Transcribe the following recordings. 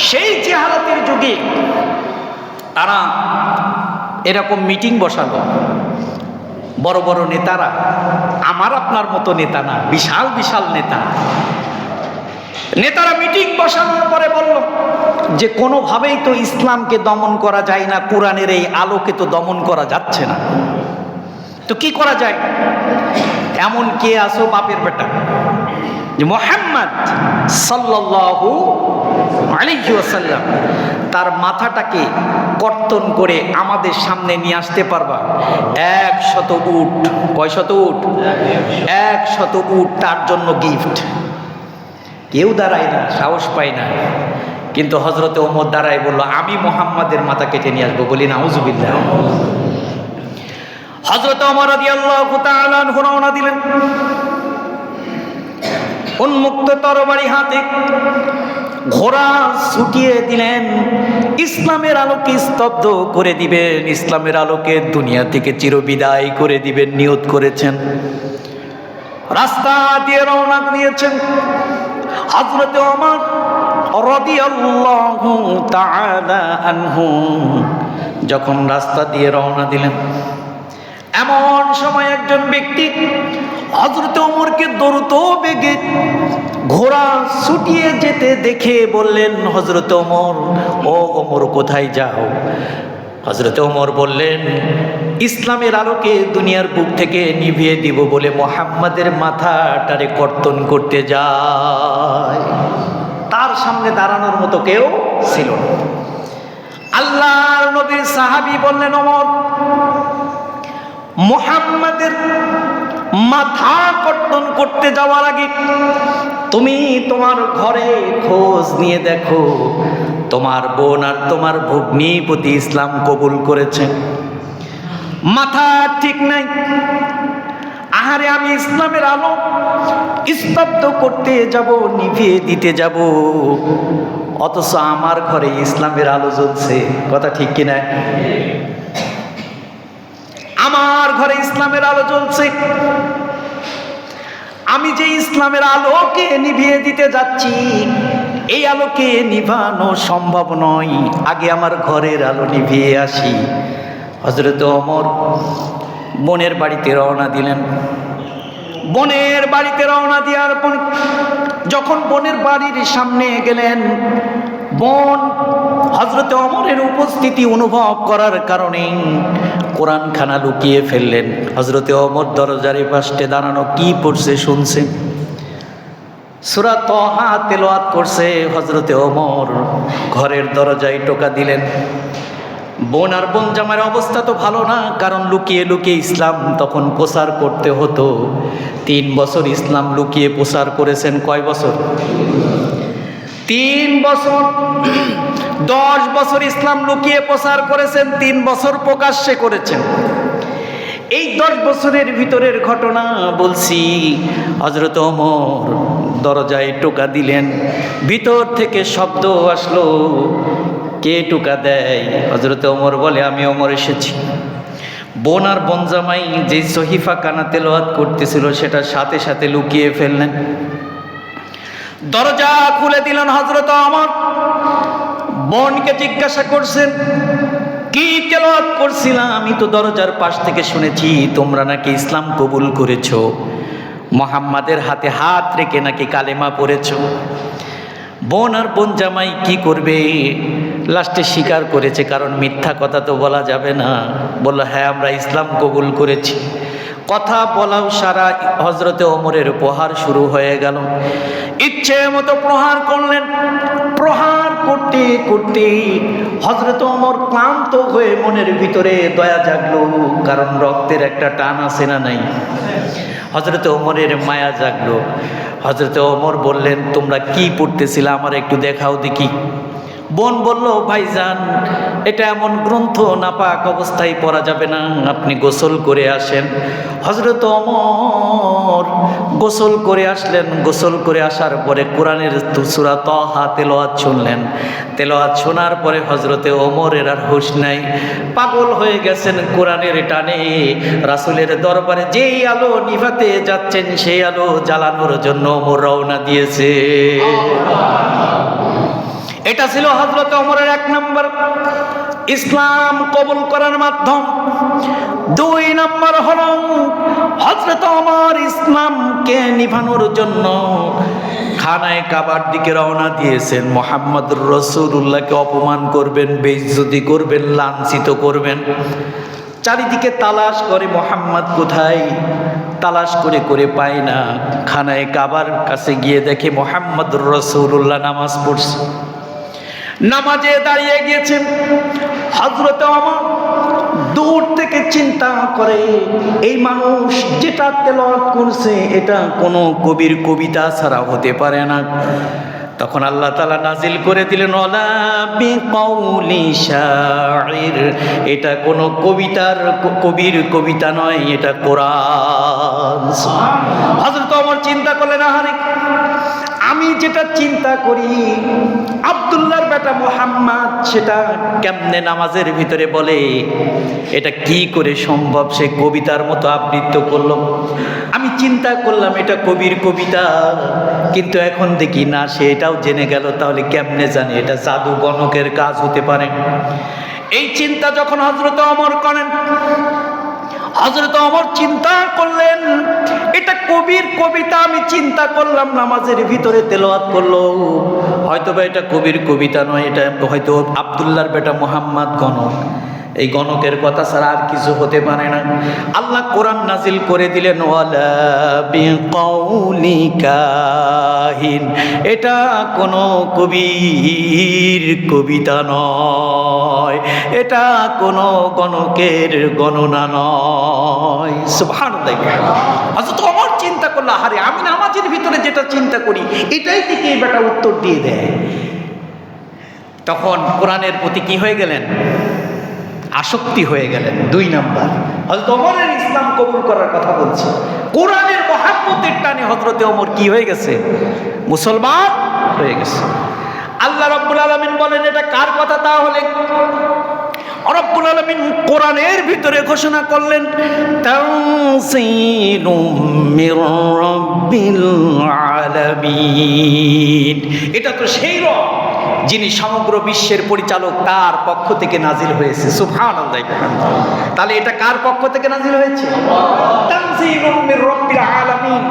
সেই জেহালাতের যুগে তারা এরকম মিটিং বসালো। বড় বড় নেতারা, আমার আপনার মতো নেতা না, বিশাল বিশাল নেতারা মিটিং বসানোর পরে বলল যে কোনোভাবেই তো ইসলামকে দমন করা যায় না, কোরআনের এই আলোকে তো দমন করা যাচ্ছে না, তো কি করা যায়? এমন কে আসো বাপের বেটা যে মুহাম্মদ সাল্লাল্লাহু আলাইহি ওয়াসাল্লাম তার মাথাটাকে কর্তন করে আমাদের সামনে নিয়ে আসতে পারবা? 100 উট। কয় শত উট? 100 উট তার জন্য গিফট। কেউ দাঁড়ায় না, সাহস পায় না, কিন্তু হযরতে ওমর দাঁড়ায় বলল আমি মুহাম্মাদের মাথা কেটে নিয়ে আসবো। বলি নাউজুবিল্লাহ। হযরত ওমর রাদিয়াল্লাহু তাআলা আনহু রওনা দিলেন, উন্মুক্ত তরবারি হাতে, ঘোড়া ছুটিয়ে দিলেন। ইসলামের আলোকে স্তব্ধ করে দিবেন, ইসলামের আলোকে দুনিয়া থেকে চিরবিদায় করে দিবেন নিয়ত করেছেন। রাস্তা দিয়ে রওনা দিয়েছেন হযরত ওমর রাদিয়াল্লাহু তাআলা আনহু। যখন রাস্তা দিয়ে রওনা দিলেন, এমন সময় একজন ব্যক্তি হযরত ওমরকে দ্রুত বেগে ঘোড়া ছুটিয়ে যেতে দেখে বললেন, হযরত ওমর, ও ওমর কোথায় যাও? হযরত ওমর বললেন, ইসলামের আলোকে দুনিয়ার বুক থেকে নিভিয়ে দিব বলে মুহাম্মাদের মাথাটারে কর্তন করতে যায়। তার সামনে দাঁড়ানোর মতো কেউ ছিল না। আল্লাহর নবীর সাহাবী বললেন, ওমর, মুহাম্মাদের মাথা কর্তন করতে যাওয়ার আগে তুমি তোমার ঘরে খোঁজ নিয়ে দেখো, তোমার বোন আর তোমার ভগ্নী প্রতি ইসলাম কবুল করেছে। মাথা ঠিক নাই। আহারে, আমি ইসলামের আলো স্তব্ধ করতে যাব, নিভিয়ে দিতে যাব, অথচ আমার ঘরে ইসলামের আলো জ্বলছে। কথা ঠিক কিনা? আমার ঘরে ইসলামের আলো জ্বলছে, আমি যে ইসলামের আলোকে নিভিয়ে দিতে যাচ্ছি, এই আলোকে নিভানো সম্ভব নয়, আগে আমার ঘরের আলো নিভিয়ে আসি। হযরত ওমর বোনের বাড়িতে রওনা দিলেন। বোনের বাড়িতে রওনা দেওয়ার পর যখন বোনের বাড়ির সামনে গেলেন, বোন হযরত ওমরের উপস্থিতি অনুভব করার কারণে কোরআনখানা লুকিয়ে ফেললেন। হযরতে ওমর দরজার পাশে দাঁড়ানো, কি পড়ছে শুনছে, সূরা তাহা তেলাওয়াত করছে। হযরতে ওমর ঘরের দরজায় টোকা দিলেন। বোন আর বোন জামার অবস্থা তো ভালো না, কারণ লুকিয়ে লুকিয়ে ইসলাম তখন প্রচার করতে হতো। 3 বছর ইসলাম লুকিয়ে প্রচার করেছেন। কয় বছর? 3 বছর। 10 বছর ইসলাম লুকিয়ে প্রচার করেছেন, 3 বছর প্রকাশ্যে করেছেন। এই 10 বছরের ভিতরের ঘটনা বলছি। হযরত ওমর দরজায় টোকা দিলেন, ভিতর থেকে শব্দ আসলো। কে টোকা দেয়? হযরত ওমর বলে, আমি ওমর এসেছি। বোন আর বোন জামাই যে সহিফা কানা তেলাওয়াত করতেছিল সেটা সাথে সাথে লুকিয়ে ফেললেন। দরজা খুলে দিলেন হযরত ওমর। বোনকে জিজ্ঞাসা করছেন, কি তেলাওয়াত করছিলাম? আমি তো দরজার পাশ থেকে শুনেছি তোমরা নাকি ইসলাম কবুল করেছো, মুহাম্মাদের হাতে হাত রেখে নাকি কালেমা পড়েছো। বোন আর বোন জামাই কি করবে, লাস্টে স্বীকার করেছে, কারণ মিথ্যা কথা তো বলা যাবে না। বলল, হ্যাঁ আমরা ইসলাম কবুল করেছি। কথা বলাও সারা হযরতে ওমরের প্রহার শুরু হয়ে গেল। ইচ্ছে মতো প্রহার করলেন। প্রহার করতে করতে হযরত ওমর ক্লান্ত হয়ে মনের ভিতরে দয়া জাগলো, কারণ রক্তের একটা টান আছে না নাই? হযরত ওমরের মায়া জাগলো। হযরত ওমর বললেন, তোমরা কি পড়তেছিলে আমার একটু দেখাও দেখি। বোন বলল, ভাইজান এটা এমন গ্রন্থ নাপাক অবস্থায় পড়া যাবে না, আপনি গোসল করে আসেন। হযরত ওমর গোসল করে আসলেন। গোসল করে আসার পরে কোরআনের সূরা তাহা তেলাওয়াত শুনলেন। তেলাওয়াত শোনার পরে হযরতে ওমরের আর হুঁশ নাই, পাগল হয়ে গেছেন কোরআনের টানে। রাসূলের দরবারে যেই আলো নিভাতে যাচ্ছেন সেই আলো জ্বালানোর জন্য ওমর রওনা দিয়েছে। এটা ছিল হযরত ওমরের 1 নম্বর ইসলাম কবুল করার মাধ্যম। 2 নম্বর হলো হযরত ওমর ইসলামকে নিভানোর জন্য খানায় কাবার দিকে রওনা দিয়েছেন। মুহাম্মদুর রাসূলুল্লাহকে অপমান করবেন, বেইজ্জতি করবেন, লাঞ্ছিত করবেন। চারিদিকে তালাশ করে মুহাম্মদ কোথায়, তালাশ করে করে পায় না। খানায় কাবার কাছে গিয়ে দেখে মুহাম্মদুর রাসূলুল্লাহ নামাজ পড়ছে, নামাজে দাঁড়িয়ে গিয়েছেন। হযরত ওমর দূর থেকে চিন্তা করে এই মানুষ যেটা তেলাওয়াত করছে এটা কোনো কবির কবিতা ছাড়া হতে পারে না। তখন আল্লাহ তাআলা নাজিল করে দিলেন ওয়ালা বিকাউলি শাইর, এটা কোনো কবির কবিতা নয়, এটা কোরআন। হযরত ওমর চিন্তা করলেন, আরে আমি যেটা চিন্তা করি আব্দুল্লাহর বেটা মুহাম্মদ সেটা কেমনে নামাজের ভিতরে বলে, এটা কি করে সম্ভব? সে কবিতার মতো আবৃত্তি করলো। আমি চিন্তা করলাম এটা কবির কবিতা, কিন্তু এখন দেখি না সে এটাও জেনে গেল, তাহলে কেমনে জানে? এটা জাদু গণকের কাজ হতে পারে। এই চিন্তা যখন হযরত ওমর করেন, হযরত ওমর চিন্তা করলেন এটা কবির কবিতা। আমি চিন্তা করলাম নামাজের ভিতরে তেলাওয়াত করলো, হয়তোবা এটা কবির কবিতা নয়, এটা হয়তো আব্দুল্লাহর বেটা মুহাম্মদ গণক। এই গণকের কথা ছাড়া আর কিছু হতে পারে না। আল্লাহ কোরআন নাজিল করে দিলেন ওয়ালা বিকাউলি কাহিন, এটা কোনো কবির কবিতা নয়, এটা কোনো গণকের গণনা নয়। সুবহানাল্লাহ। হযরত ওমর চিন্তা করলো, আরে আমি নামাজের ভিতরে যেটা চিন্তা করি এটাই থেকে এই বেটা উত্তর দিয়ে দেয়। তখন কোরআনের প্রতি কি হয়ে গেলেন? আসক্তি হয়ে গেলেন। 2 নাম্বার হযরত ওমরের ইসলাম কবুল করার কথা বলছি, কোরআনের মহব্বতের টানে হযরত ওমর কি হয়ে গেছে? মুসলমান হয়ে গেছে। আল্লাহ রাব্বুল আলামিন বলেন এটা কার কথা? তাহলে রব্বুল আলামিন কোরআনের ভিতরে ঘোষণা করলেন তানসীলুম মির রাব্বিল আলামিন। এটা তো সেই রব যিনি সমগ্র বিশ্বের পরিচালক, তার পক্ষ থেকে নাজিল হয়েছে। সুবহানাল্লাহ। তাহলে এটা কার পক্ষ থেকে নাজিল হয়েছে? তানসীলুম মির রাব্বিল আলামিন।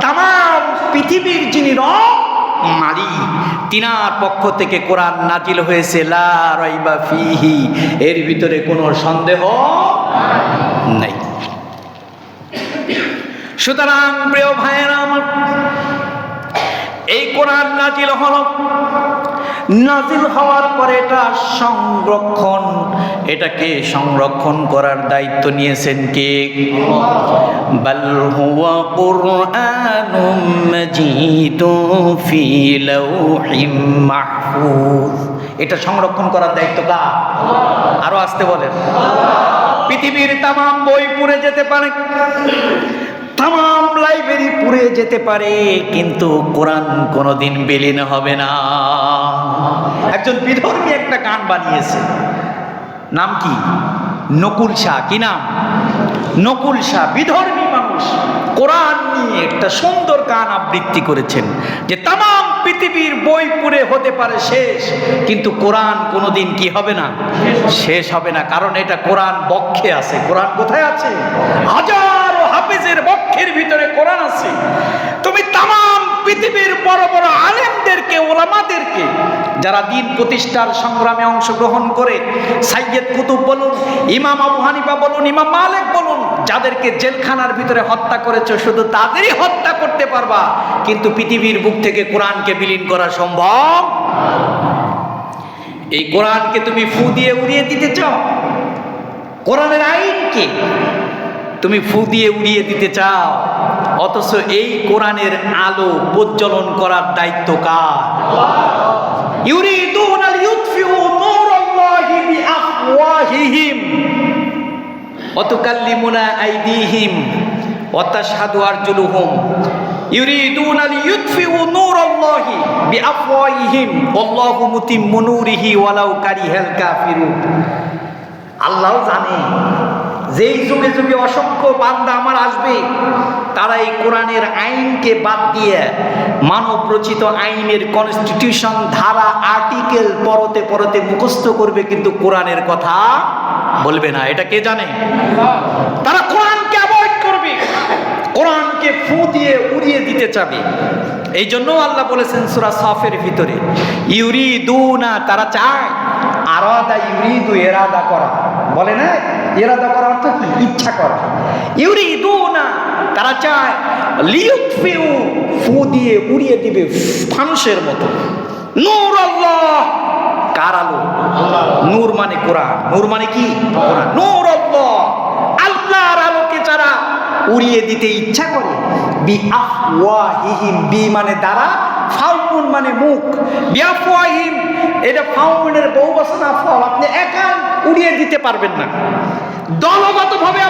तमाम পৃথিবীর যিনি রব মালিক, তিনার পক্ষ থেকে কোরআন নাজিল হয়েছে। লা রাইবা ফিহি, এর ভিতরে কোনো সন্দেহ নাই। সুতরাং প্রিয় ভাইয়েরা আমার, এই কোরআন নাজিল হলো, নাজিল হওয়ার পরে এটা সংরক্ষণ, এটাকে সংরক্ষণ করার দায়িত্ব নিয়েছেন কে? বাল হুয়া কুরআনুম মাজিদুন ফি লাউহিম মাহফুজ। এটা সংরক্ষণ করার দায়িত্ব কার? আরো আসতে বলেন। পৃথিবীর तमाम বই পুড়ে যেতে পারে, तमाम লাইব্রেরি পুড়ে যেতে পারে, কিন্তু কোরআন কোনোদিন বিলীন হবে না। একজন বিধর্মী একটা গান বানিয়েছে, নাম কি? নকুল শাহ। কি নাম? নকুল শাহ। বিধর্মী মানুষ কোরআন নিয়ে একটা সুন্দর গান আবৃত্তি করেছেন যে तमाम পৃথিবীর বই পুড়ে হতে পারে শেষ, কিন্তু কোরআন কোনোদিন কি হবে না? শেষ হবে না। কারণ এটা কোরআন বক্ষে আছে। কোরআন কোথায় আছে? হাজারো হাফেজের বক্ষের ভিতরে কোরআন আছে। তুমি तमाम পৃথিবীর বড় বড় আলেমদেরকে, ওলামাদেরকে, যারা দিন প্রতিষ্ঠার সংগ্রামে অংশগ্রহণ করে, সাইয়্যেদ কুতুব বলুন, ইমাম আবু হানিফা বলুন, ইমাম মালিক বলুন, যাদেরকে জেলখানার ভিতরে হত্যা করেছে, শুধু তাদেরই হত্যা করতে পারবা, কিন্তু পৃথিবীর বুক থেকে কোরআনকে বিলীন করা সম্ভব। এই কোরআনকে তুমি ফু দিয়ে উড়িয়ে দিতে চাও? কোরআনের আইনকে তুমি ফু দিয়ে উড়িয়ে দিতে চাও, অথচ এই কোরআনের আলো প্রজ্বলন করার দায়িত্ব কার? ইউরিদুনা লিইউতফিউ নূরাল্লাহি বিআফওয়াহিহিম ওয়া তুকাল্লিমুনা আইদিহিম ওয়া তাশহাদু আরজুলুহুম ইউরিদুনা লিইউতফিউ নূরাল্লাহি বিআফওয়াহিহিম ওয়াল্লাহু মুতিম্মু নূরিহি ওয়ালাউ কারিহাল কাফিরুন। আল্লাহ জানে যেই যুগে যুগে অসংখ্য বান্দা আমার আসবে, তারা এই কোরআনের আইনকে বাদ দিয়ে মানব রচিত আইনের কনস্টিটিউশন, ধারা, আর্টিকেল পরতে পরতে মুখস্থ করবে, কিন্তু কোরআনের কথা বলবে না। এটা কে জানে? তারা কোরআনকে অ্যাভয়েড করবে, কোরআনকে ফু দিয়ে উড়িয়ে দিতে চাবে। এই জন্য আল্লাহ বলেছেন সূরা সাফের ভিতরে, ইউরিদুনা, তারা চায়, আরাদা ইউরিদু, ইরাদা করা, বলে না? ইরাদা করার অর্থ কি? ইচ্ছা করা। ইউরিদুনা, তারা চায়, লিউতফিউ, ফু দিয়ে উড়িয়ে দিবে ফানুসের মতো, নূর আল্লাহ, কার আলো? নূর মানে কোরআন, নূর মানে কি? কোরআন। নূর আল্লাহ, আল্লাহর আলোকে যারা উড়িয়ে দিতে ইচ্ছা করে, বি আফওয়াহিহিম, বি মানে দ্বারা, ফাউন মানে মুখ, বিআফওয়াহিম, এটা ফাউনের বহুবচন, আফওয়া, আপনি একা উড়িয়ে দিতে পারবেন না, দলগতভাবে